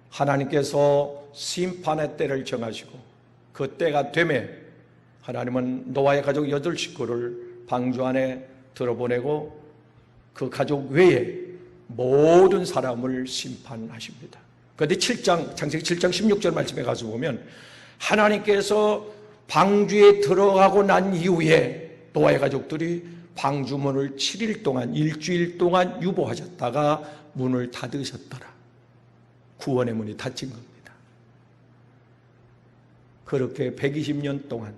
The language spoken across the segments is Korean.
하나님께서 심판의 때를 정하시고 그 때가 되매 하나님은 노아의 가족 8식구를 방주 안에 들어보내고 그 가족 외에 모든 사람을 심판하십니다. 그런데 창세기 7장 16절 말씀에 가서 보면 하나님께서 방주에 들어가고 난 이후에 노아의 가족들이 방주문을 7일 동안 일주일 동안 유보하셨다가 문을 닫으셨더라. 구원의 문이 닫힌 겁니다. 그렇게 120년 동안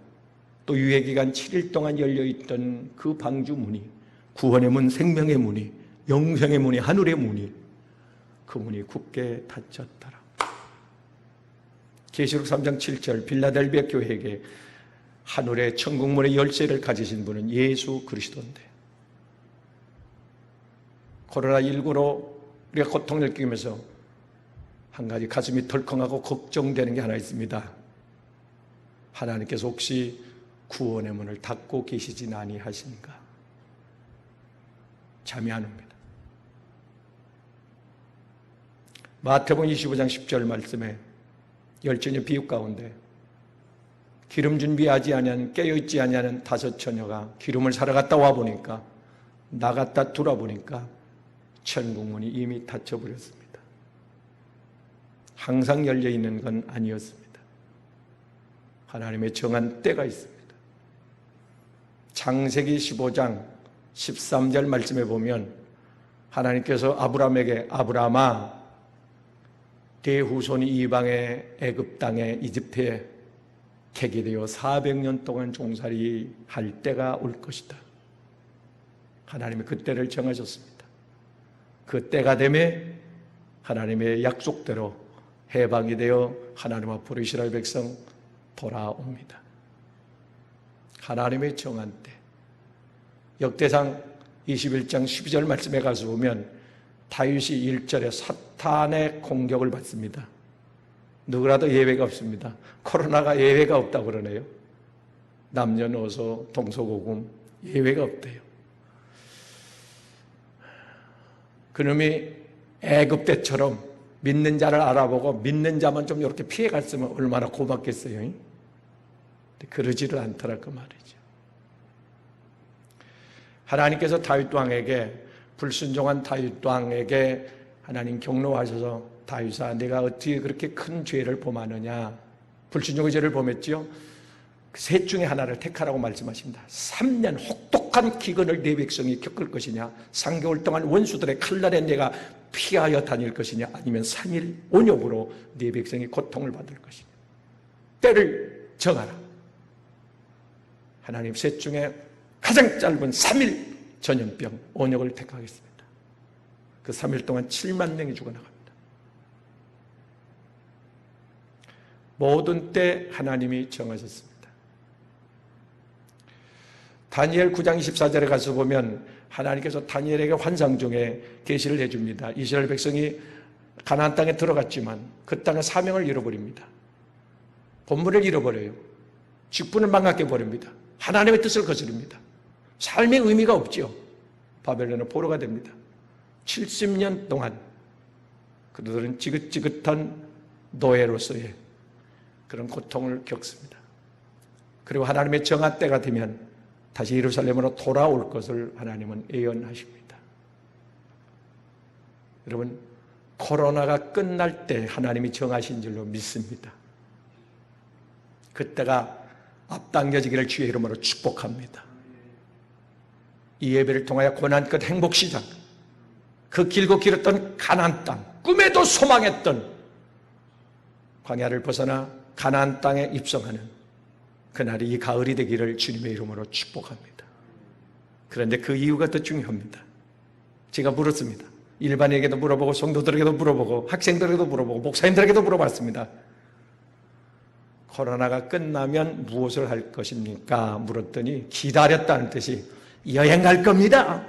또 유예기간 7일 동안 열려있던 그 방주문이, 구원의 문, 생명의 문이, 영생의 문이, 하늘의 문이, 그 문이 굳게 닫혔더라. 계시록 3장 7절 빌라델비아 교회에게 하늘의 천국문의 열쇠를 가지신 분은 예수 그리스도인데, 코로나19로 우리가 고통을 느끼면서 한 가지 가슴이 덜컹하고 걱정되는 게 하나 있습니다. 하나님께서 혹시 구원의 문을 닫고 계시진 아니하신가? 잠이 안 옵니다. 마태복음 25장 10절 말씀에 열전의 비유 가운데 기름 준비하지 아니하는, 깨어있지 아니하는 5 처녀가 기름을 사러 갔다 와보니까, 나갔다 돌아보니까 천국문이 이미 닫혀버렸습니다. 항상 열려있는 건 아니었습니다. 하나님의 정한 때가 있습니다. 창세기 15장 13절 말씀에 보면 하나님께서 아브라함에게 아브라함아, 대후손이 이방의 애굽 땅에 이집트에 객이 되어 400년 동안 종살이 할 때가 올 것이다. 하나님이 그 때를 정하셨습니다. 그 때가 되매 하나님의 약속대로 해방이 되어 하나님 앞으로 이스라엘 백성 돌아옵니다. 하나님의 정한 때. 역대상 21장 12절 말씀에 가서 보면 다윗이 1절에 사탄의 공격을 받습니다. 누구라도 예외가 없습니다. 코로나가 예외가 없다고 그러네요. 남녀노소 동서고금 예외가 없대요. 그놈이 애굽 때처럼 믿는 자를 알아보고 믿는 자만 좀 이렇게 피해갔으면 얼마나 고맙겠어요. 그러지를 않더라 그 말이죠. 하나님께서 다윗 왕에게, 불순종한 다윗 왕에게 하나님 경로하셔서 다윗아, 내가 어떻게 그렇게 큰 죄를 범하느냐, 불순종의 죄를 범했지요. 그 셋 중에 하나를 택하라고 말씀하십니다. 3년 혹독한 기근을 내 백성이 겪을 것이냐, 3개월 동안 원수들의 칼날에 내가 피하여 다닐 것이냐, 아니면 3일 온욕으로 네 백성이 고통을 받을 것이냐. 때를 정하라. 하나님 셋 중에 가장 짧은 3일 전염병 온욕을 택하겠습니다. 그 3일 동안 7만 명이 죽어나갑니다. 모든 때 하나님이 정하셨습니다. 다니엘 9장 24절에 가서 보면 하나님께서 다니엘에게 환상 중에 계시를 해줍니다. 이스라엘 백성이 가나안 땅에 들어갔지만 그 땅의 사명을 잃어버립니다. 본분을 잃어버려요. 직분을 망각해 버립니다. 하나님의 뜻을 거스릅니다. 삶의 의미가 없죠. 바벨론의 포로가 됩니다. 70년 동안 그들은 지긋지긋한 노예로서의 그런 고통을 겪습니다. 그리고 하나님의 정한 때가 되면 다시 예루살렘으로 돌아올 것을 하나님은 예언하십니다. 여러분, 코로나가 끝날 때 하나님이 정하신 줄로 믿습니다. 그때가 앞당겨지기를 주의 이름으로 축복합니다. 이 예배를 통하여 고난 끝 행복시작, 그 길고 길었던 가나안 땅, 꿈에도 소망했던 광야를 벗어나 가나안 땅에 입성하는 그날이 이 가을이 되기를 주님의 이름으로 축복합니다. 그런데 그 이유가 더 중요합니다. 제가 물었습니다. 일반인에게도 물어보고 성도들에게도 물어보고 학생들에게도 물어보고 목사님들에게도 물어봤습니다. 코로나가 끝나면 무엇을 할 것입니까? 물었더니 기다렸다는 뜻이 여행 갈 겁니다.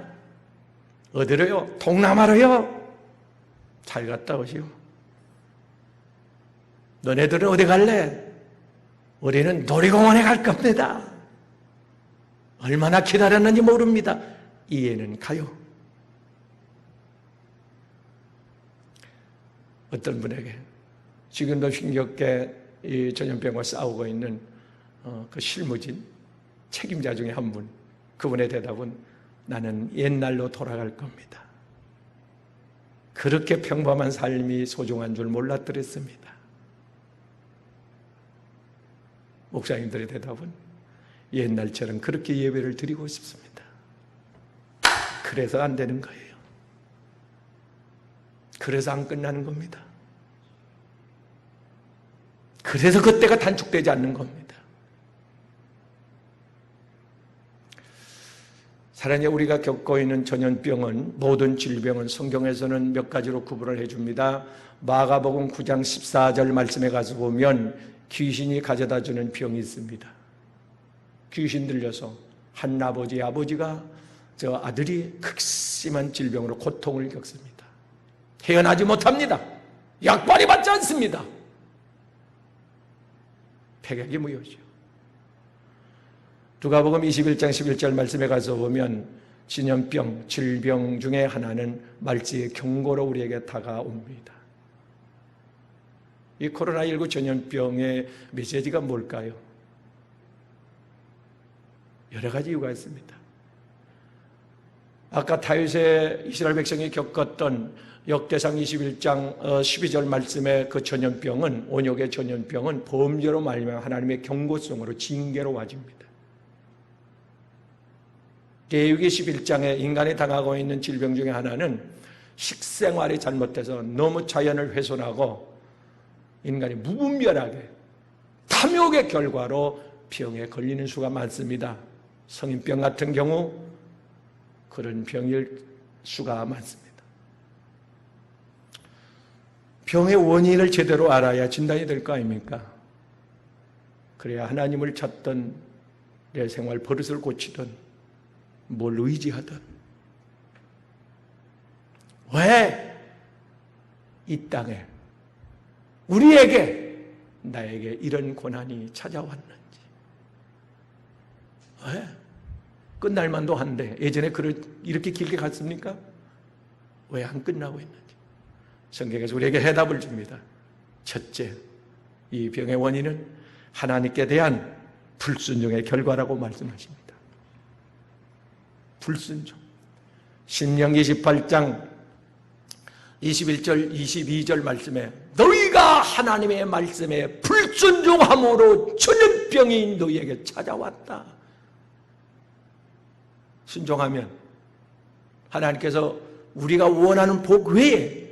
어디로요? 동남아로요? 잘 갔다 오시오. 너네들은 어디 갈래? 우리는 놀이공원에 갈 겁니다. 얼마나 기다렸는지 모릅니다. 이해는 가요. 어떤 분에게 지금도 힘겹게 이 전염병과 싸우고 있는 그 실무진 책임자 중에 한 분, 그분의 대답은 나는 옛날로 돌아갈 겁니다. 그렇게 평범한 삶이 소중한 줄 몰랐더랬습니다. 목사님들의 대답은 옛날처럼 그렇게 예배를 드리고 싶습니다. 그래서 안 되는 거예요. 그래서 안 끝나는 겁니다. 그래서 그때가 단축되지 않는 겁니다. 사랑하는 우리가 겪고 있는 전염병은, 모든 질병은 성경에서는 몇 가지로 구분을 해줍니다. 마가복음 9장 14절 말씀에 가서 보면 귀신이 가져다주는 병이 있습니다. 귀신 들려서 한 아버지가 저 아들이 극심한 질병으로 고통을 겪습니다. 헤어나지 못합니다. 약발이 받지 않습니다. 폐격이 무효죠. 누가복음 21장 11절 말씀에 가서 보면 진염병, 질병 중에 하나는 말지의 경고로 우리에게 다가옵니다. 이 코로나19 전염병의 메시지가 뭘까요? 여러 가지 이유가 있습니다. 아까 다윗의 이스라엘 백성이 겪었던 역대상 21장 12절 말씀의 그 전염병은, 온역의 전염병은 범죄로 말미암아 하나님의 경고성으로 징계로 와집니다. 레위기 11장에 인간이 당하고 있는 질병 중에 하나는 식생활이 잘못돼서 너무 자연을 훼손하고 인간이 무분별하게 탐욕의 결과로 병에 걸리는 수가 많습니다. 성인병 같은 경우 그런 병일 수가 많습니다. 병의 원인을 제대로 알아야 진단이 될 거 아닙니까? 그래야 하나님을 찾던, 내 생활 버릇을 고치던, 뭘 의지하든, 왜 이 땅에 우리에게, 나에게 이런 고난이 찾아왔는지, 왜 끝날 만도 한데 예전에 이렇게 길게 갔습니까? 왜 안 끝나고 있는지 성경에서 우리에게 해답을 줍니다. 첫째, 이 병의 원인은 하나님께 대한 불순종의 결과라고 말씀하십니다. 불순종. 신명기 18장 21절 22절 말씀에 너희가 하나님의 말씀에 불순종함으로 전염병이 너희에게 찾아왔다. 순종하면 하나님께서 우리가 원하는 복 외에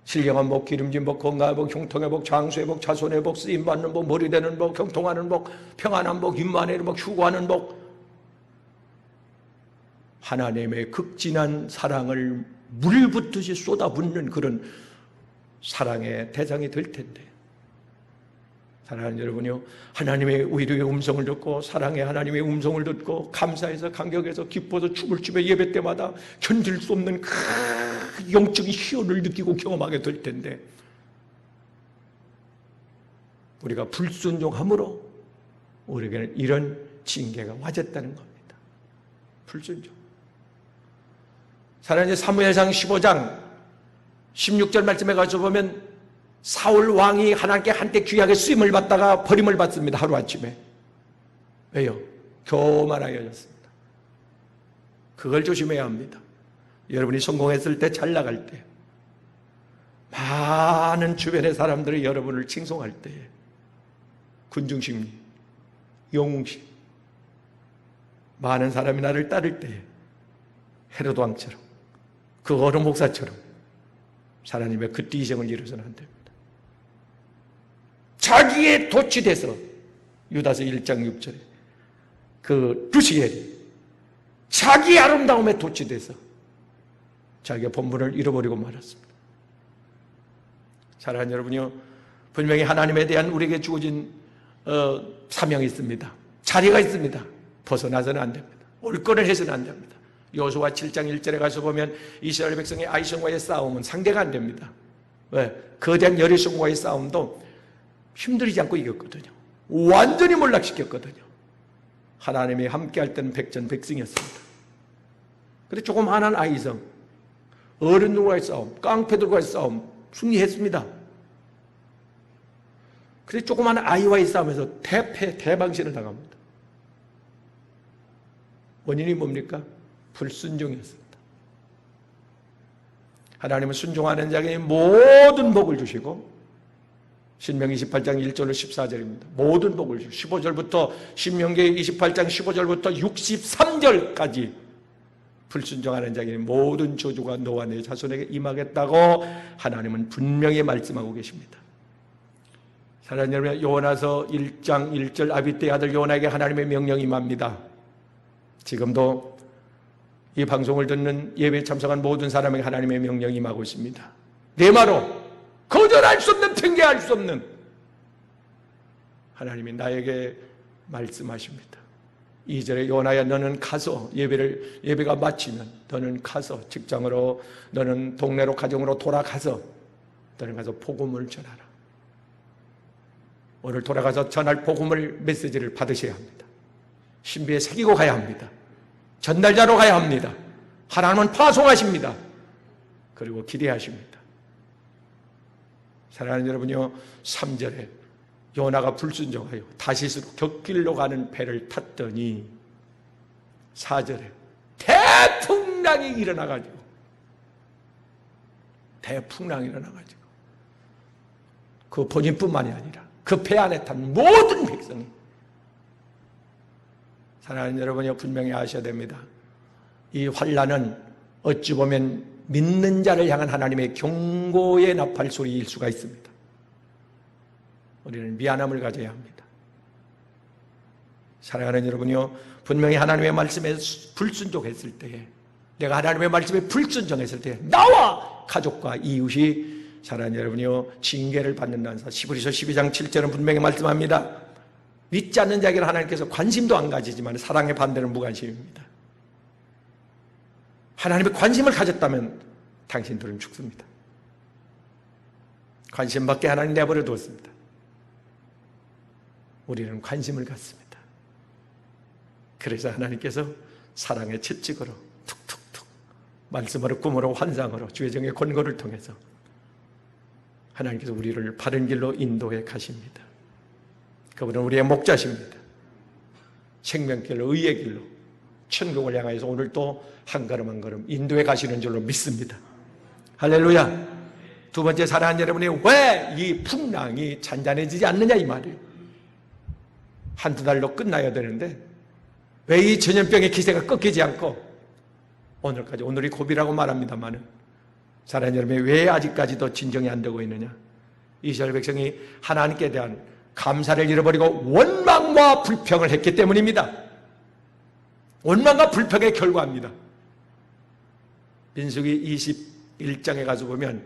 신령한 복, 기름진 복, 건강의 복, 형통의 복, 장수의 복, 자손의 복, 쓰임받는 복, 머리되는 복, 형통하는 복, 평안한 복, 임만의 복, 휴거하는 복, 하나님의 극진한 사랑을 물붓듯이 쏟아붓는 그런 사랑의 대상이 될 텐데, 사랑하는 여러분요, 하나님의 위로의 음성을 듣고 사랑의 하나님의 음성을 듣고 감사해서 감격해서 기뻐서 춤을 추며 예배 때마다 견딜 수 없는 그 영적인 희열을 느끼고 경험하게 될 텐데, 우리가 불순종함으로 우리에게는 이런 징계가 와졌다는 겁니다. 불순종. 사랑하는 사무엘상 15장 16절 말씀에 가서 보면 사울 왕이 하나님께 한때 귀하게 쓰임을 받다가 버림을 받습니다. 하루아침에. 왜요? 교만하여졌습니다. 그걸 조심해야 합니다. 여러분이 성공했을 때, 잘 나갈 때, 많은 주변의 사람들이 여러분을 칭송할 때에 군중심리, 영웅심, 많은 사람이 나를 따를 때에 헤로드 왕처럼, 그 어느 목사처럼 하나님의 그때 이정을 이루어서는 안 됩니다. 자기의 도취돼서, 유다서 1장 6절에 그 루시엘이 자기 아름다움에 도취돼서 자기의 본분을 잃어버리고 말았습니다. 사랑하는 여러분이요, 분명히 하나님에 대한 우리에게 주어진 사명이 있습니다. 자리가 있습니다. 벗어나서는 안 됩니다. 올거를 해서는 안 됩니다. 여호수아 7장 1절에 가서 보면 이스라엘 백성의 아이성과의 싸움은 상대가 안 됩니다. 왜? 거대한 여리성과의 싸움도 힘들이지 않고 이겼거든요. 완전히 몰락시켰거든요. 하나님이 함께할 때는 백전백승이었습니다. 그런데 조그마한 아이성, 어른들과의 싸움, 깡패들과의 싸움, 승리했습니다. 그래서 조그마한 아이와의 싸움에서 대방신을 당합니다. 원인이 뭡니까? 불순종이었습니다. 하나님은 순종하는 자에게 모든 복을 주시고, 신명기 28장 1절로 14절입니다. 모든 복을 주시고 15절부터 신명기 28장 15절부터 63절까지 불순종하는 자에게 모든 저주가 너와 내 자손에게 임하겠다고 하나님은 분명히 말씀하고 계십니다. 사랑하는 여러분, 요나서 1장 1절 아비떼의 아들 요나에게 하나님의 명령이 임합니다. 지금도 이 방송을 듣는 예배에 참석한 모든 사람에게 하나님의 명령이 임하고 있습니다. 내 말로 거절할 수 없는, 핑계할 수 없는 하나님이 나에게 말씀하십니다. 2절에 요나야, 너는 가서 예배가 마치면 너는 가서 직장으로, 너는 동네로, 가정으로 돌아가서 너는 가서 복음을 전하라. 오늘 돌아가서 전할 복음을, 메시지를 받으셔야 합니다. 신비에 새기고 가야 합니다. 전달자로 가야 합니다. 하나님은 파송하십니다. 그리고 기대하십니다. 사랑하는 여러분요, 3절에 요나가 불순종하여 다시스로 곁길로 가는 배를 탔더니 4절에 대풍랑이 일어나가지고 그 본인뿐만이 아니라 그 배 안에 탄 모든 백성이, 사랑하는 여러분이 분명히 아셔야 됩니다. 이 환난은 어찌 보면 믿는 자를 향한 하나님의 경고의 나팔 소리일 수가 있습니다. 우리는 미안함을 가져야 합니다. 사랑하는 여러분이요, 분명히 하나님의 말씀에 불순종했을 때에, 내가 하나님의 말씀에 불순종했을 때에 나와 가족과 이웃이, 사랑하는 여러분이요, 징계를 받는다는 사실, 히브리서 12장 7절은 분명히 말씀합니다. 믿지 않는 자에게는 하나님께서 관심도 안 가지지만 사랑의 반대는 무관심입니다. 하나님의 관심을 가졌다면 당신들은 죽습니다. 관심밖에 하나님 내버려 두었습니다. 우리는 관심을 갖습니다. 그래서 하나님께서 사랑의 채찍으로 툭툭툭, 말씀으로, 꿈으로, 환상으로, 주의 정의 권고를 통해서 하나님께서 우리를 바른 길로 인도해 가십니다. 그분은 우리의 목자십니다. 생명길로, 의의 길로, 천국을 향하여서 오늘 또 한 걸음 한 걸음 인도해 가시는 줄로 믿습니다. 할렐루야. 두 번째, 사랑하는 여러분이 왜 이 풍랑이 잔잔해지지 않느냐 이 말이에요. 한두 달로 끝나야 되는데 왜 이 전염병의 기세가 꺾이지 않고 오늘까지, 오늘이 고비라고 말합니다만은, 사랑하는 여러분이 왜 아직까지도 진정이 안 되고 있느냐? 이스라엘 백성이 하나님께 대한 감사를 잃어버리고 원망과 불평을 했기 때문입니다. 원망과 불평의 결과입니다. 민수기 21장에 가서 보면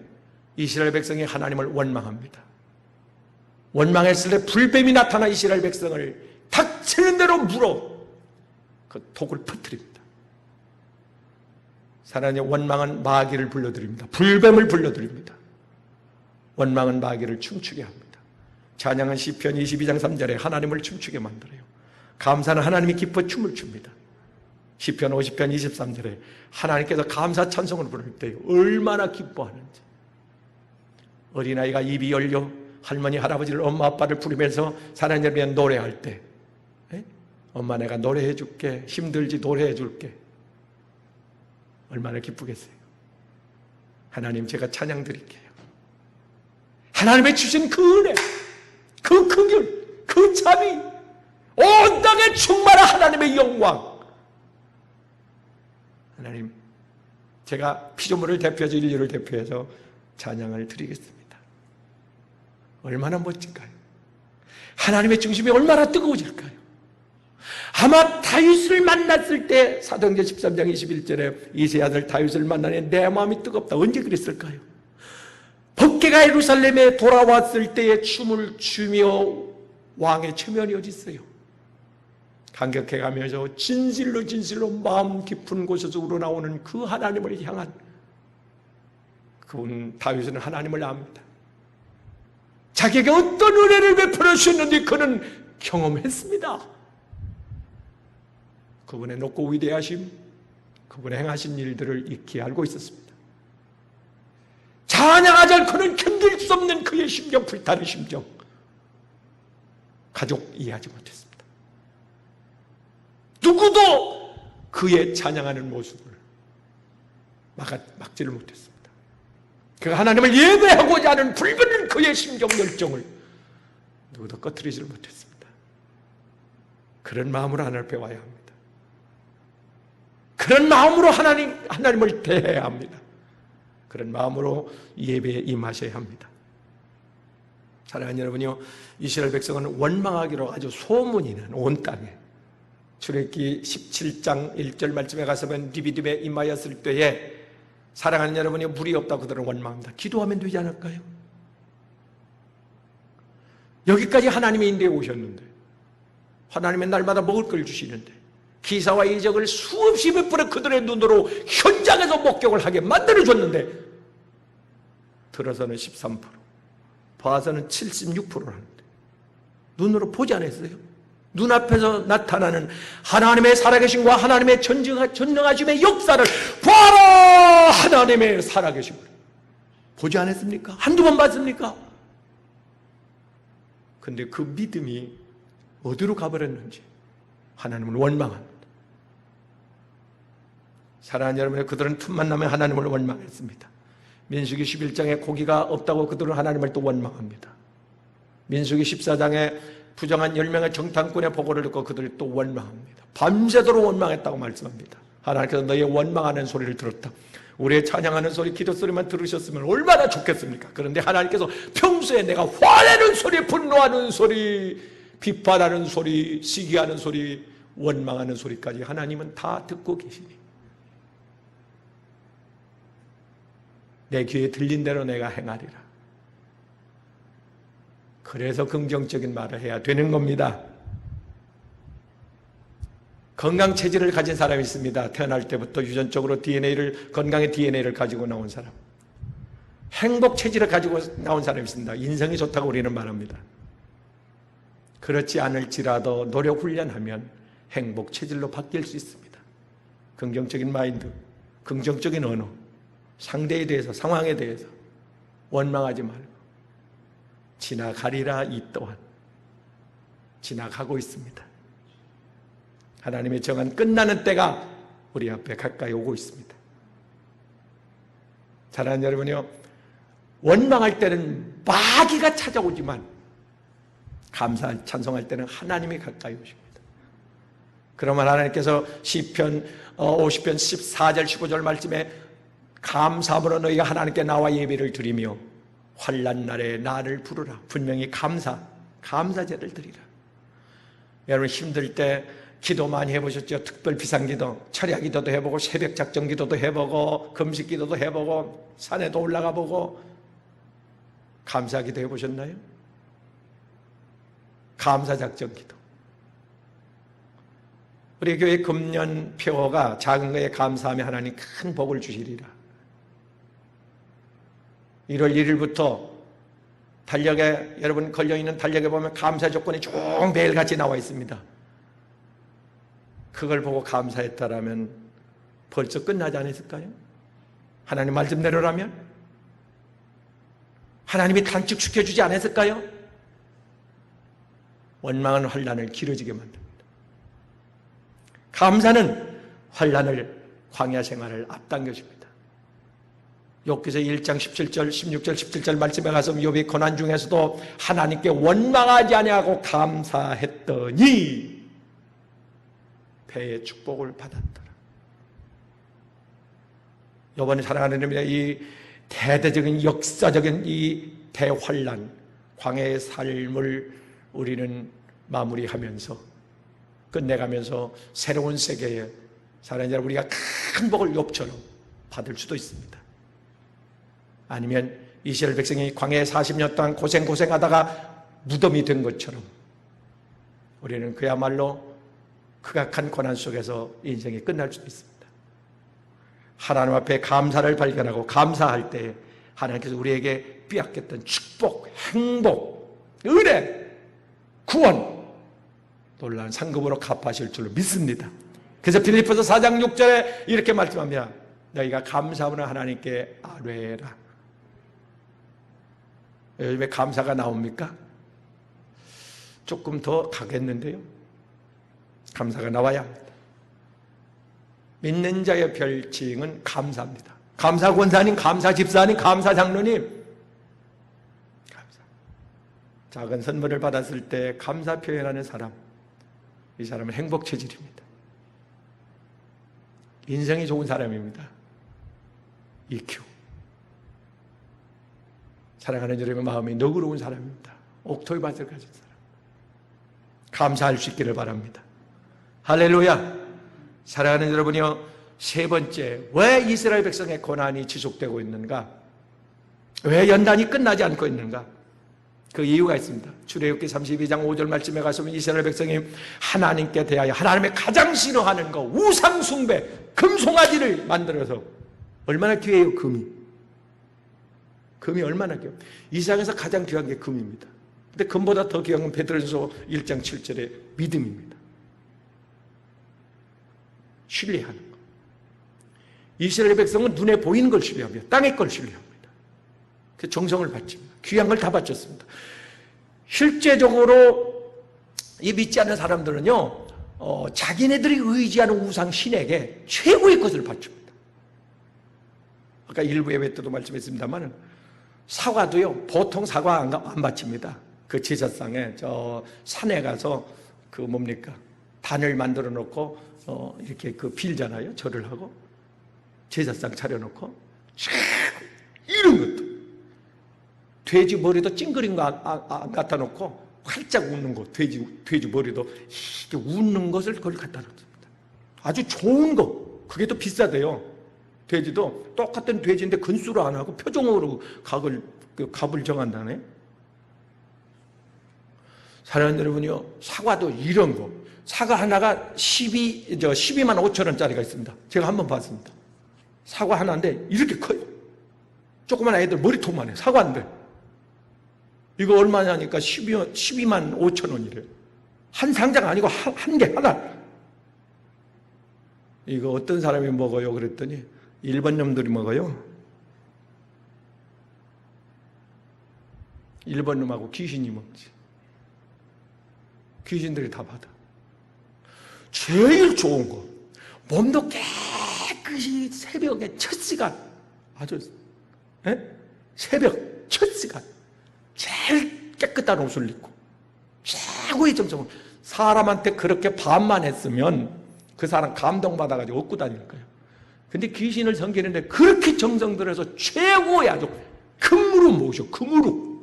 이스라엘 백성이 하나님을 원망합니다. 원망했을 때 불뱀이 나타나 이스라엘 백성을 닥치는 대로 물어 그 독을 퍼뜨립니다. 사랑하는, 원망은 마귀를 불러들입니다. 불뱀을 불러들입니다. 원망은 마귀를 춤추게 합니다. 찬양은 시편 22장 3절에 하나님을 춤추게 만들어요. 감사는 하나님이 기뻐 춤을 춥니다. 시편 50편 23절에 하나님께서 감사 찬송을 부를 때 얼마나 기뻐하는지. 어린아이가 입이 열려 할머니, 할아버지를, 엄마, 아빠를 부르면서 사랑하는 여러분이 노래할 때, 엄마 내가 노래해 줄게, 힘들지 노래해 줄게, 얼마나 기쁘겠어요. 하나님, 제가 찬양 드릴게요. 하나님의 주신 그 은혜, 그 긍휼, 그 자비, 온 땅에 충만한 하나님의 영광. 하나님, 제가 피조물을 대표해서, 인류를 대표해서 찬양을 드리겠습니다. 얼마나 멋질까요? 하나님의 중심이 얼마나 뜨거워질까요? 아마 다윗을 만났을 때, 사도행전 13장 21절에 이새의 아들 다윗을 만나니 내 마음이 뜨겁다. 언제 그랬을까요? 법궤가 예루살렘에 돌아왔을 때에 춤을 추며 왕의 체면이 어디 있어요? 감격해가면서 진실로 마음 깊은 곳에서 우러나오는 그 하나님을 향한, 그분 다윗은 하나님을 압니다. 자기에게 어떤 은혜를 베풀어 주셨는지 그는 경험했습니다. 그분의 높고 위대하심, 그분의 행하신 일들을 익히 알고 있었습니다. 찬양하지 않고는 견딜 수 없는 그의 심정, 불타는 심정. 가족 이해하지 못했습니다. 누구도 그의 찬양하는 모습을 막지를 못했습니다. 그가 하나님을 예배하고자 하는 불붙는 그의 심정 열정을 누구도 꺼트리지를 못했습니다. 그런 마음으로 하나님을 배워야 합니다. 그런 마음으로 하나님을 대해야 합니다. 그런 마음으로 예배에 임하셔야 합니다. 사랑하는 여러분요, 이스라엘 백성은 원망하기로 아주 소문이 난 온 땅에, 출애굽기 17장 1절 말씀에 가서 보면 디비딥에 임하였을 때에 사랑하는 여러분이 물이 없다고 그들은 원망합니다. 기도하면 되지 않을까요? 여기까지 하나님의 인도에 오셨는데, 하나님의 날마다 먹을 걸 주시는데, 기사와 이적을 수없이 베풀어 그들의 눈으로 현장에서 목격을 하게 만들어줬는데, 들어서는 13%, 봐서는 76%라는데 눈으로 보지 않았어요. 눈앞에서 나타나는 하나님의 살아계심과 하나님의 전능하심의 역사를 봐라! 하나님의 살아계심을 보지 않았습니까? 한두 번 봤습니까? 근데 그 믿음이 어디로 가버렸는지 하나님을 원망합니다. 사랑하는 여러분, 그들은 틈만 나면 하나님을 원망했습니다. 민수기 11장에 고기가 없다고 그들은 하나님을 또 원망합니다. 민수기 14장에 부정한 10명의 정탐꾼의 보고를 듣고 그들이 또 원망합니다. 밤새도록 원망했다고 말씀합니다. 하나님께서 너의 원망하는 소리를 들었다. 우리의 찬양하는 소리, 기도 소리만 들으셨으면 얼마나 좋겠습니까? 그런데 하나님께서 평소에 내가 화내는 소리, 분노하는 소리, 비판하는 소리, 시기하는 소리, 원망하는 소리까지 하나님은 다 듣고 계시니 내 귀에 들린 대로 내가 행하리라. 그래서 긍정적인 말을 해야 되는 겁니다. 건강 체질을 가진 사람이 있습니다. 태어날 때부터 유전적으로 건강의 DNA를 가지고 나온 사람. 행복 체질을 가지고 나온 사람이 있습니다. 인성이 좋다고 우리는 말합니다. 그렇지 않을지라도 노력 훈련하면 행복 체질로 바뀔 수 있습니다. 긍정적인 마인드, 긍정적인 언어, 상대에 대해서, 상황에 대해서 원망하지 말고 지나가리라. 이 또한 지나가고 있습니다. 하나님의 정한 끝나는 때가 우리 앞에 가까이 오고 있습니다. 사랑하는 여러분요, 원망할 때는 마귀가 찾아오지만 감사, 찬송할 때는 하나님이 가까이 오십니다. 그러면 하나님께서 시편 50편 14절 15절 말씀에 감사함으로 너희가 하나님께 나와 예배를 드리며 환난 날에 나를 부르라. 분명히 감사제를 드리라. 여러분 힘들 때 기도 많이 해보셨죠? 특별 비상기도, 철야기도도 해보고 새벽 작정기도도 해보고 금식기도도 해보고 산에도 올라가 보고 감사기도 해보셨나요? 감사작정기도. 우리 교회 금년 표어가 작은 거에 감사하며 하나님 큰 복을 주시리라. 1월 1일부터 달력에, 여러분 걸려있는 달력에 보면 감사 조건이 쭉 매일같이 나와 있습니다. 그걸 보고 감사했다라면 벌써 끝나지 않았을까요? 하나님 말씀대로라면? 하나님이 단축시켜주지 않았을까요? 원망은 환난을 길어지게 만듭니다. 감사는 환난을, 광야 생활을 앞당겨줍니다. 욥기서 1장 17절, 16절, 17절 말씀에 가서 욥이 고난 중에서도 하나님께 원망하지 아니하고 감사했더니 배의 축복을 받았더라. 욥은 사랑하는 여러분의 이 대대적인 역사적인 이 대환난, 광야의 삶을 우리는 마무리하면서 끝내가면서 새로운 세계에 사랑하는 여러분, 우리가 큰 복을 욥처럼 받을 수도 있습니다. 아니면 이스라엘 백성이 광야에 40년 동안 고생하다가 무덤이 된 것처럼 우리는 그야말로 극악한 고난 속에서 인생이 끝날 수도 있습니다. 하나님 앞에 감사를 발견하고 감사할 때 하나님께서 우리에게 빼앗겼던 축복, 행복, 은혜, 구원, 놀라운 상급으로 갚아실 줄로 믿습니다. 그래서 빌립보서 4장 6절에 이렇게 말씀합니다. 너희가 감사하면 하나님께 아뢰라. 요즘에 감사가 나옵니까? 조금 더 가겠는데요. 감사가 나와야 합니다. 믿는 자의 별칭은 감사입니다. 감사 권사님, 감사 집사님, 감사 장로님. 감사. 작은 선물을 받았을 때 감사 표현하는 사람, 이 사람은 행복 체질입니다. 인생이 좋은 사람입니다. EQ. 사랑하는 여러분의 마음이 너그러운 사람입니다. 옥토이밭을 가진 사람. 감사할 수 있기를 바랍니다. 할렐루야. 사랑하는 여러분이요, 세 번째, 왜 이스라엘 백성의 고난이 지속되고 있는가? 왜 연단이 끝나지 않고 있는가? 그 이유가 있습니다. 출애굽기 32장 5절 말씀에 가서면 이스라엘 백성이 하나님께 대하여 하나님의 가장 싫어하는 거, 우상 숭배, 금송아지를 만들어서, 얼마나 귀해요, 금이. 금이 얼마나 귀해요. 이 세상에서 가장 귀한 게 금입니다. 근데 금보다 더 귀한 건 베드로전서 1장 7절의 믿음입니다. 신뢰하는 것. 이스라엘 백성은 눈에 보이는 걸 신뢰합니다. 땅의 걸 신뢰합니다. 그 정성을 바칩니다. 귀한 걸 다 바쳤습니다. 실제적으로 이 믿지 않는 사람들은요, 자기네들이 의지하는 우상 신에게 최고의 것을 바칩니다. 아까 일부 예배 때도 말씀했습니다만 사과도요, 보통 사과 안 바칩니다. 그 제사상에 저 산에 가서 그 뭡니까, 단을 만들어 놓고 이렇게 그 빌잖아요. 절을 하고 제사상 차려놓고 이런 것도, 돼지 머리도 찡그린 거 안 갖다 놓고 활짝 웃는 거, 돼지 머리도 이렇게 웃는 것을 그걸 갖다 놓습니다. 아주 좋은 거, 그게 또 비싸대요. 돼지도 똑같은 돼지인데 근수로 안 하고 표종으로 값을 정한다네. 사랑하는 여러분이요, 사과도 이런 거, 사과 하나가 12만 5천 원짜리가 있습니다. 제가 한번 봤습니다. 사과 하나인데 이렇게 커요. 조그만 애들 머리통만 해. 사과인데 이거 얼마냐니까 12만 5천 원이래요. 한 상자가 아니고 한 개 하나. 이거 어떤 사람이 먹어요? 그랬더니 일본 놈들이 먹어요. 일본 놈하고 귀신이 먹지. 귀신들이 다 받아. 제일 좋은 거, 몸도 깨끗이 새벽에 첫 시간, 아주 새벽 첫 시간 제일 깨끗한 옷을 입고 최고의 정성을, 사람한테 그렇게 반만 했으면 그 사람 감동받아가지고 얻고 다닐 거예요. 근데 귀신을 섬기는데 그렇게 정성 들여서 최고의 아주 금으로 모셔, 금으로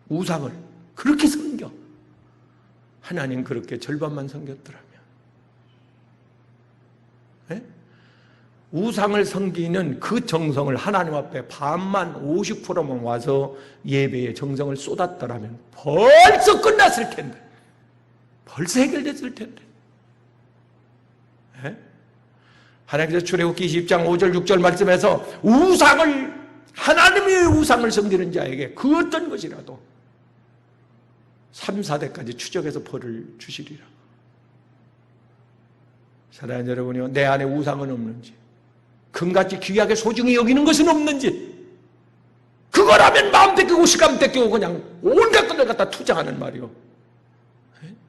우상을 그렇게 섬겨. 하나님 그렇게 절반만 섬겼더라면, 네? 우상을 섬기는 그 정성을 하나님 앞에 반만 50%만 와서 예배에 정성을 쏟았더라면 벌써 끝났을 텐데, 벌써 해결됐을 텐데. 네? 하나님께서 출애굽기 20장 5절 6절 말씀에서 하나님의 우상을 섬기는 자에게 그 어떤 것이라도 3, 4대까지 추적해서 벌을 주시리라. 사랑하는 여러분이요, 내 안에 우상은 없는지, 금같이 귀하게 소중히 여기는 것은 없는지, 그거라면 마음 뺏기고 시간 뺏기고 그냥 온갖 것을 갖다 투자하는 말이요.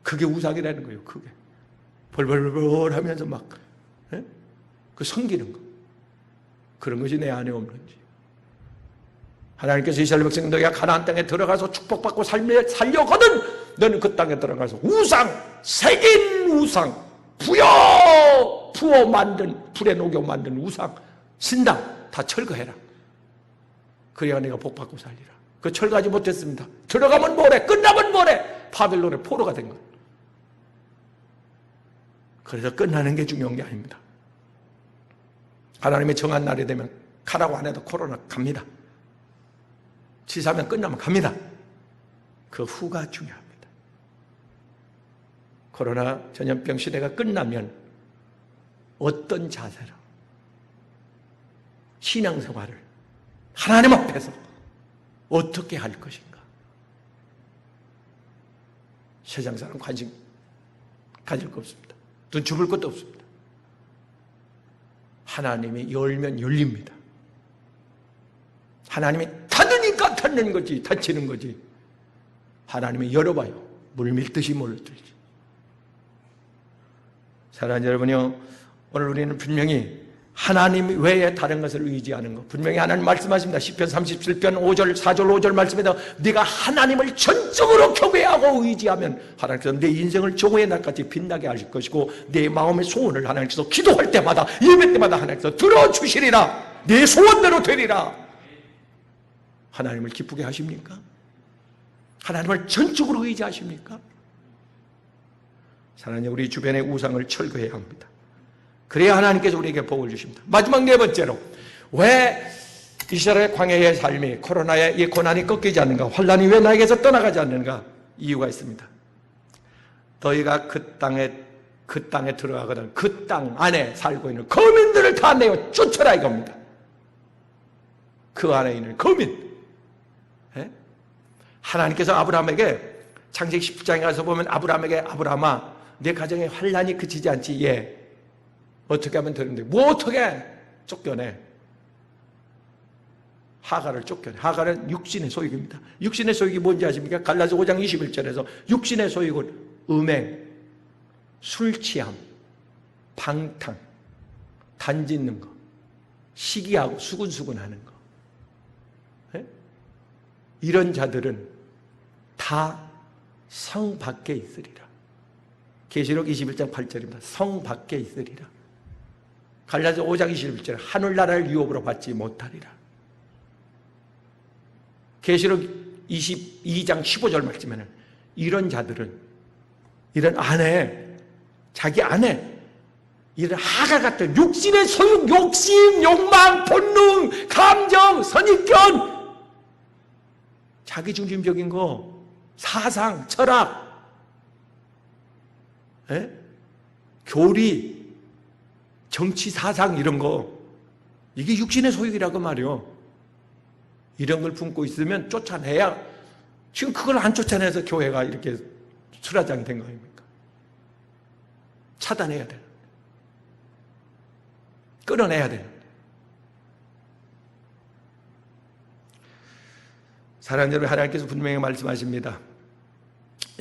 그게 우상이라는 거예요. 그게 벌벌벌 하면서 막 그 섬기는 거, 그런 것이 내 안에 없는지. 하나님께서 이스라엘 백성 너희가 가나안 땅에 들어가서 축복받고 살려거든 너는 그 땅에 들어가서 우상, 새긴 우상, 부어 만든, 불에 녹여 만든 우상, 신당 다 철거해라. 그래야 내가 복받고 살리라. 그 철거하지 못했습니다. 들어가면 뭐래, 끝나면 뭐래, 바벨론의 포로가 된 거예요. 그래서 끝나는 게 중요한 게 아닙니다. 하나님의 정한 날이 되면 가라고 안 해도 코로나 갑니다. 치사하면 끝나면 갑니다. 그 후가 중요합니다. 코로나 전염병 시대가 끝나면 어떤 자세로 신앙생활을 하나님 앞에서 어떻게 할 것인가? 세상 사람 관심 가질 거 없습니다. 눈 죽을 것도 없습니다. 하나님이 열면 열립니다. 하나님이 닫으니 닿는 거지, 다치는 거지. 하나님이 열어봐요. 물 밀듯이 몰듯이. 사랑하는 여러분요, 오늘 우리는 분명히 하나님 외에 다른 것을 의지하는 것, 분명히 하나님 말씀하십니다. 시편 37편 5절 4절 5절 말씀에서 네가 하나님을 전적으로 경외하고 의지하면 하나님께서 내 인생을 정오의 날까지 빛나게 하실 것이고 내 마음의 소원을 하나님께서 기도할 때마다 예배 때마다 하나님께서 들어주시리라. 내 소원대로 되리라. 하나님을 기쁘게 하십니까? 하나님을 전적으로 의지하십니까? 사랑하는 우리 주변의 우상을 철거해야 합니다. 그래야 하나님께서 우리에게 복을 주십니다. 마지막 네 번째로, 왜 이스라엘 광야의 삶이 코로나의 이 고난이 꺾이지 않는가, 환란이 왜 나에게서 떠나가지 않는가? 이유가 있습니다. 너희가 그 땅에 들어가거든 그 땅 안에 살고 있는 거민들을 다 내어 쫓아라 이겁니다. 그 안에 있는 거민. 하나님께서 아브라함에게 창세기 10장에 가서 보면 아브라함에게 아브라함아 내 가정에 환란이 그치지 않지. 예. 어떻게 하면 되는데 뭐 어떻게 쫓겨내. 하갈을 쫓겨내. 하갈은 육신의 소유입니다. 육신의 소유이 뭔지 아십니까? 갈라디아 5장 21절에서 육신의 소유는 음행, 술 취함, 방탕, 단짓는 거, 시기하고 수군수군하는 거. 네? 이런 자들은 다 성 밖에 있으리라. 계시록 21장 8절입니다. 성 밖에 있으리라. 갈라디아 5장 21절 하늘나라를 유업으로 받지 못하리라. 계시록 22장 15절 말씀에는 이런 자들은 이런 아내, 자기 아내, 이런 하갈 같은 육신의 소유, 욕심, 욕망, 본능, 감정, 선입견, 자기중심적인 거, 사상, 철학, 교리, 정치, 사상 이런 거, 이게 육신의 소유라고 말이요. 이런 걸 품고 있으면 쫓아내야, 지금 그걸 안 쫓아내서 교회가 이렇게 수라장이 된 거 아닙니까? 차단해야 돼. 끊어내야 돼. 사랑하는 여러분, 하나님께서 분명히 말씀하십니다.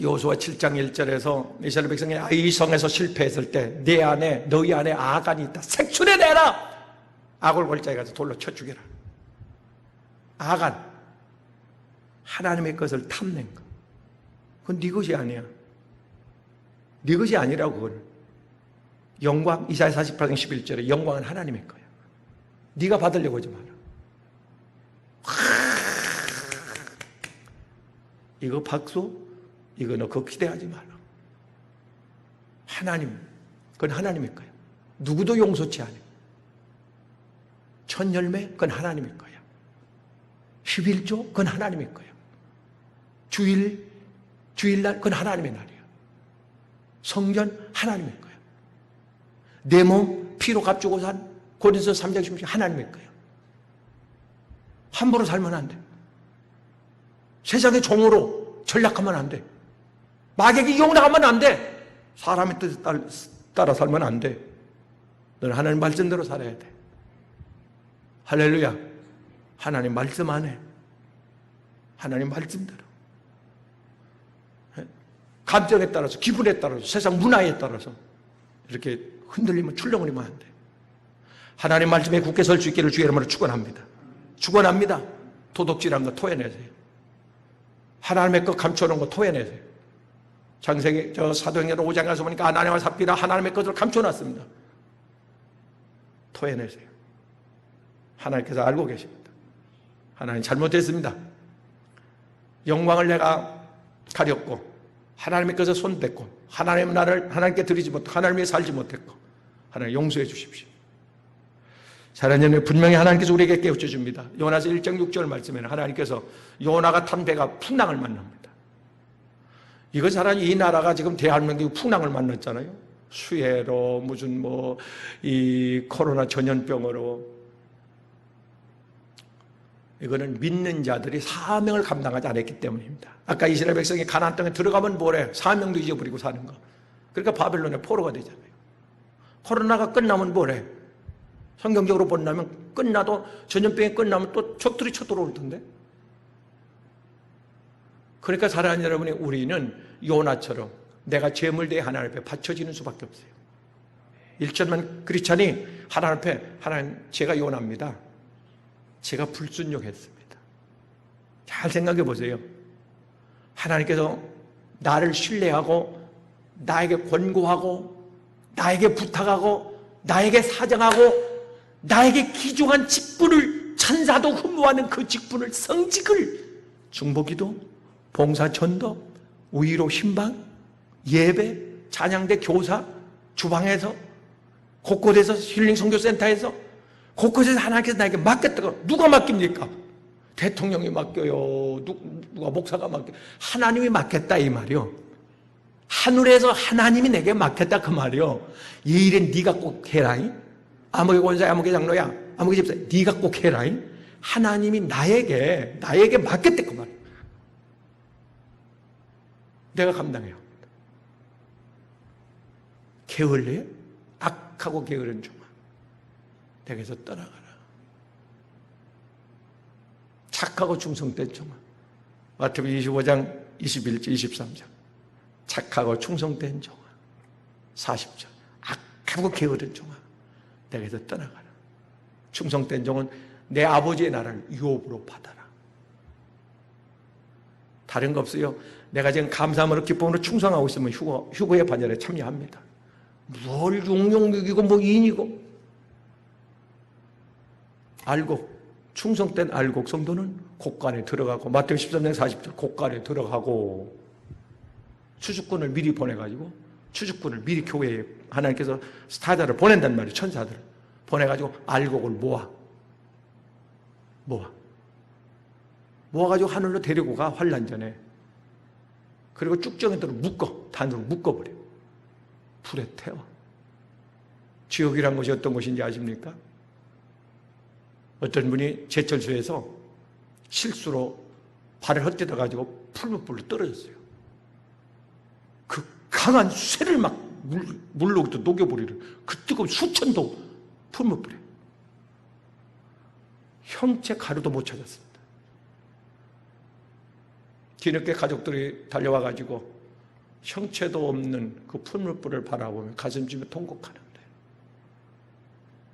여호수아 7장 1절에서 이스라엘 백성이 아이성에서 실패했을 때 내 안에 너희 안에 아간이 있다. 색출해내라. 악을 골짜기 가서 돌로 쳐 죽여라. 아간, 하나님의 것을 탐낸 거. 그건 네 것이 아니야. 네 것이 아니라고. 그건 영광, 이사야 48장 11절에 영광은 하나님의 거야. 네가 받으려고 하지 마라. 이거 박수? 이거 너 그거 기대하지 마라. 하나님, 그건 하나님의 거야. 누구도 용서치 않아. 첫 열매, 그건 하나님의 거야. 11조, 그건 하나님의 거야. 주일날, 그건 하나님의 날이야. 성전, 하나님의 거야. 내 몸 피로 값주고 산 고린도서 3장 16절 하나님의 거야. 함부로 살면 안 돼. 세상의 종으로 전략하면 안 돼. 마귀에게 이용당하면 안 돼. 사람의 뜻에 따라 살면 안 돼. 너는 하나님 말씀대로 살아야 돼. 할렐루야. 하나님 말씀 안에, 하나님 말씀대로. 감정에 따라서, 기분에 따라서, 세상 문화에 따라서 이렇게 흔들리면 출렁거리면 안 돼. 하나님 말씀에 굳게 설 수 있기를 주의 이름으로 축원합니다. 축원합니다. 도둑질한 거 토해내세요. 하나님의 것 감춰놓은 거 토해내세요. 창세기 사도행전 5장에 가서 보니까 아나니와 삽비라 하나님의 것을 감춰놨습니다. 토해내세요. 하나님께서 알고 계십니다. 하나님 잘못했습니다. 영광을 내가 가렸고 하나님의 것을 손댔고 하나님의 나를 하나님께 드리지 못하고 하나님께 살지 못했고 하나님 용서해 주십시오. 사랑하는 여러분, 분명히 하나님께서 우리에게 깨우쳐 줍니다. 요나서 1장 6절 말씀에는 하나님께서 요나가 탄 배가 풍랑을 만납니다. 이거 사람이 이 나라가 지금 대한민국이 풍랑을 만났잖아요. 수해로 무슨 이 코로나 전염병으로. 이거는 믿는 자들이 사명을 감당하지 않았기 때문입니다. 아까 이스라엘 백성이 가나안 땅에 들어가면 뭐래? 사명도 잊어버리고 사는 거. 그러니까 바벨론의 포로가 되잖아요. 코로나가 끝나면 뭐래? 성경적으로 본다면 끝나도 전염병이 끝나면 또 적들이 쳐들어올 텐데. 그러니까 사랑하는 여러분이, 우리는 요나처럼 내가 죄물 대해 하나님 앞에 바쳐지는 수밖에 없어요. 1천만 크리스찬이 하나님 앞에, 하나님, 제가 요나입니다. 제가 불순종했습니다. 잘 생각해 보세요. 하나님께서 나를 신뢰하고 나에게 권고하고 나에게 부탁하고 나에게 사정하고 나에게 귀중한 직분을, 천사도 흠모하는 그 직분을, 성직을, 중보기도, 봉사전도, 위로 신방, 예배, 찬양대, 교사, 주방에서, 곳곳에서, 힐링 선교센터에서, 곳곳에서 하나님께서 나에게 맡겼다고. 누가 맡깁니까? 대통령이 맡겨요. 누가 목사가 맡겨. 하나님이 맡겼다 이 말이요. 하늘에서 하나님이 내게 맡겼다 그 말이요. 이 일은 네가 꼭 해라. 아무개 권사야, 아무개 장로야, 아무개 집사야, 네가 꼭 해라. 하나님이 나에게 맡겼다 그 말이요. 내가 감당해야 합니다. 게을러요? 악하고 게으른 종아, 내게서 떠나가라. 착하고 충성된 종아, 마태복음 25장 21절 23절. 착하고 충성된 종아, 40절. 악하고 게으른 종아, 내게서 떠나가라. 충성된 종은 내 아버지의 나라를 유업으로 받아라. 다른 거 없어요. 내가 지금 감사함으로 기쁨으로 충성하고 있으면 휴거의 반열에 참여합니다. 뭘 용용육이고 뭐 인이고. 알곡, 충성된 알곡 성도는 곡간에 들어가고, 마태복음 13장 40절, 곡간에 들어가고, 추주꾼을 미리 보내가지고, 추주꾼을 미리 교회에 하나님께서 스타자를 보낸단 말이에요. 천사들을 보내가지고 알곡을 모아가지고 하늘로 데리고 가, 환란 전에. 그리고 쭉정이들을 단으로 묶어버려. 불에 태워. 지옥이란 것이 어떤 것인지 아십니까? 어떤 분이 제철소에서 실수로 발을 헛디뎌 가지고 풀무불로 떨어졌어요. 그 강한 쇠를 막 물로 녹여버리는 그 뜨거운 수천도 풀무불에 형체 가루도 못 찾았습니다. 뒤늦게 가족들이 달려와 가지고 형체도 없는 그 풀무불을 바라보며 가슴 쯤에 통곡하는데,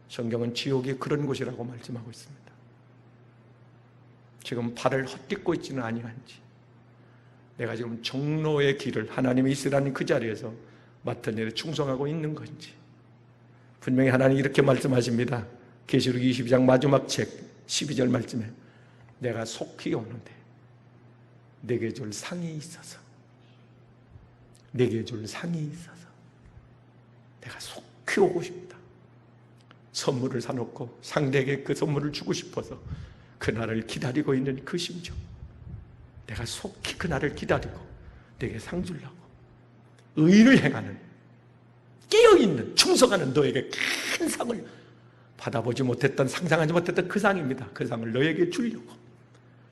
성경은 지옥이 그런 곳이라고 말씀하고 있습니다. 지금 발을 헛딛고 있지는 아니한지, 내가 지금 종로의 길을 하나님이 있으라는 그 자리에서 맡은 일에 충성하고 있는 건지. 분명히 하나님이 이렇게 말씀하십니다. 계시록 22장 마지막 책 12절 말씀에, 내가 속히 오는데 내게 줄 상이 있어서, 내게 줄 상이 있어서 내가 속히 오고 싶다. 선물을 사놓고 상대에게 그 선물을 주고 싶어서 그날을 기다리고 있는 그 심정, 내가 속히 그날을 기다리고 내게 상 주려고 의를 행하는, 깨어있는, 충성하는 너에게 큰 상을, 받아보지 못했던, 상상하지 못했던 그 상입니다. 그 상을 너에게 주려고,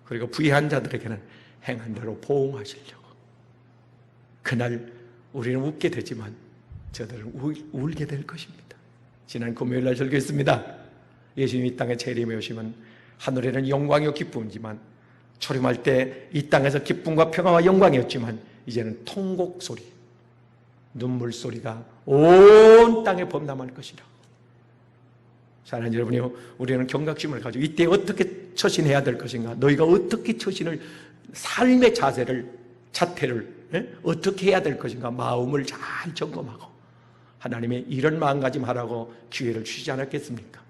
그리고 부유한 자들에게는 행한 대로 보응하시려고. 그날 우리는 웃게 되지만 저들은 울게 될 것입니다. 지난 금요일날 설교했습니다. 예수님이 이 땅에 재림해 오시면 하늘에는 영광이요 기쁨이지만, 초림할 때 이 땅에서 기쁨과 평화와 영광이었지만 이제는 통곡 소리, 눈물 소리가 온 땅에 범람할 것이라. 사랑하는 여러분이요, 우리는 경각심을 가지고 이때 어떻게 처신해야 될 것인가, 너희가 어떻게 처신을, 삶의 자태를 어떻게 해야 될 것인가, 마음을 잘 점검하고 하나님의 이런 마음가짐하라고 기회를 주시지 않았겠습니까?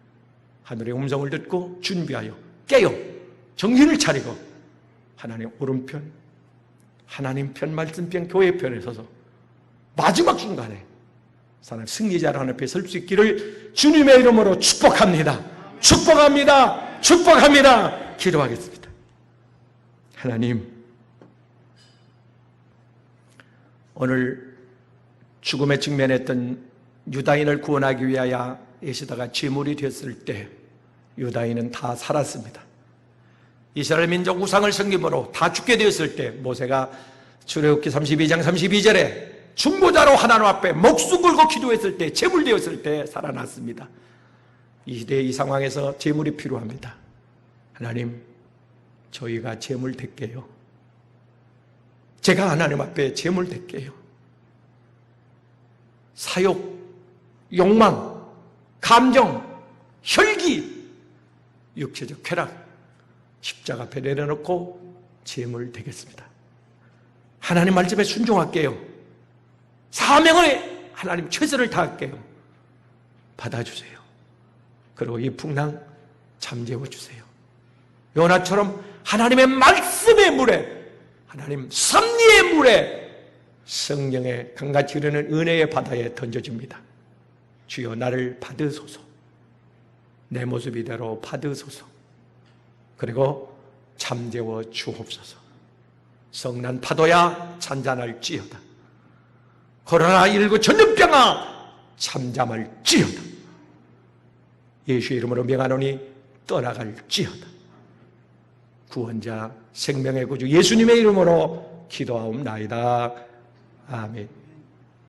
하늘의 음성을 듣고 준비하여 깨어 정신을 차리고 하나님 오른편, 하나님 편, 말씀 편, 교회 편에 서서 마지막 순간에 사람 승리자를 하나님 앞에 설 수 있기를 주님의 이름으로 축복합니다. 축복합니다. 축복합니다. 기도하겠습니다. 하나님, 오늘 죽음에 직면했던 유다인을 구원하기 위하여 애시다가 제물이 되었을 때 유다인은 다 살았습니다. 이스라엘 민족 우상을 섬김으로 다 죽게 되었을 때 모세가 출애굽기 32장 32절에 중보자로 하나님 앞에 목숨 걸고 기도했을 때, 제물되었을 때 살아났습니다. 이 시대 이 상황에서 제물이 필요합니다. 하나님, 저희가 제물 될게요. 제가 하나님 앞에 제물 댈게요. 사욕, 욕망, 감정, 혈기, 육체적 쾌락, 십자가 앞에 내려놓고 제물 되겠습니다. 하나님 말씀에 순종할게요. 사명을 하나님 최선을 다할게요. 받아주세요. 그리고 이 풍랑 잠재워 주세요. 요나처럼 하나님의 말씀의 물에, 하나님 섭리의 물에, 성령의 강같이 흐르는 은혜의 바다에 던져줍니다. 주여 나를 받으소서. 내 모습 이대로 받으소서. 그리고 잠재워 주옵소서. 성난 파도야 잔잔할지어다. 코로나19 전염병아 잠잠할지어다. 예수의 이름으로 명하노니 떠나갈지어다. 구원자 생명의 구주 예수님의 이름으로 기도하옵나이다. 아멘.